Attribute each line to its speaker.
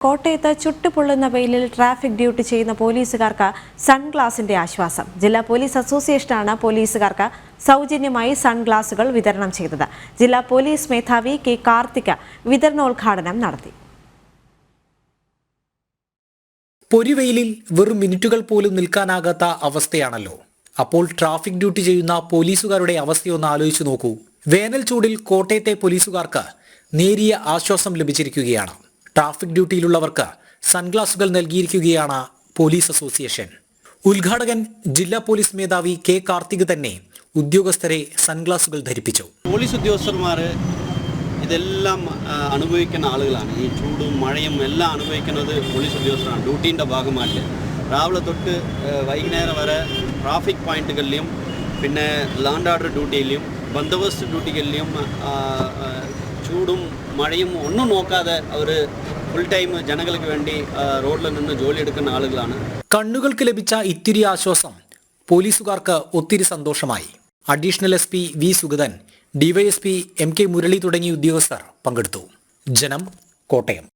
Speaker 1: കോട്ടയത്ത് ചുട്ടുപൊള്ളുന്ന വെയിലിൽ ട്രാഫിക് ഡ്യൂട്ടി ചെയ്യുന്ന പോലീസുകാർക്ക് സൺഗ്ലാസിന്റെ ആശ്വാസം. ജില്ലാ പോലീസ് അസോസിയേഷനാണ് പോലീസുകാർക്ക് സൗജന്യമായി സൺഗ്ലാസുകൾ വിതരണം ചെയ്തത്. ജില്ലാ പോലീസ് മേധാവി കെ കാർത്തിക വിതരണോദ്ഘാടനം നടത്തി.
Speaker 2: പൊരിവെയിലിൽ വെറും മിനിറ്റുകൾ പോലും നിൽക്കാനാകാത്ത അവസ്ഥയാണല്ലോ. അപ്പോൾ ട്രാഫിക് ഡ്യൂട്ടി ചെയ്യുന്ന പോലീസുകാരുടെ അവസ്ഥയൊന്ന് ആലോചിച്ചു നോക്കൂ. വേനൽ ചൂടിൽ കോട്ടയത്തെ പോലീസുകാർക്ക് നേരിയ ആശ്വാസം ലഭിച്ചിരിക്കുകയാണ്. ട്രാഫിക് ഡ്യൂട്ടിയിലുള്ളവർക്ക് സൺഗ്ലാസുകൾ നൽകിയിരിക്കുകയാണ് പോലീസ് അസോസിയേഷൻ. ഉദ്ഘാടകൻ ജില്ലാ പോലീസ് മേധാവി കെ കാർത്തിക് തന്നെ ഉദ്യോഗസ്ഥരെ സൺഗ്ലാസുകൾ ധരിപ്പിച്ചു.
Speaker 3: പോലീസ് ഉദ്യോഗസ്ഥന്മാർ ഇതെല്ലാം അനുഭവിക്കുന്ന ആളുകളാണ്. ഈ ചൂടും മഴയും എല്ലാം അനുഭവിക്കുന്നത് പോലീസ് ഉദ്യോഗസ്ഥരാണ്. ഡ്യൂട്ടീൻ്റെ ഭാഗമായിട്ട് രാവിലെ തൊട്ട് വൈകുന്നേരം വരെ ട്രാഫിക് പോയിന്റുകളിലും പിന്നെ ലാൻഡ് ഓർഡർ ഡ്യൂട്ടിയിലും ബന്ദോബസ്ത് ഡ്യൂട്ടികളിലും ചൂടും മഴയും ഒന്നും നോക്കാതെ അവർ ഫുൾ ടൈം ജനങ്ങൾക്ക് വേണ്ടി റോഡിൽ നിന്ന് ജോലിയെടുക്കുന്ന ആളുകളാണ്.
Speaker 2: കണ്ണുകൾക്ക് ലഭിച്ച ഇത്തിരി ആശ്വാസം പോലീസുകാർക്ക് ഒത്തിരി സന്തോഷമായി. Additional SP V Sugathan, DYSP MK Murali തുടങ്ങിയ ഉദ്യോഗസ്ഥർ പങ്കെടുത്തു. ജനം, കോട്ടയം.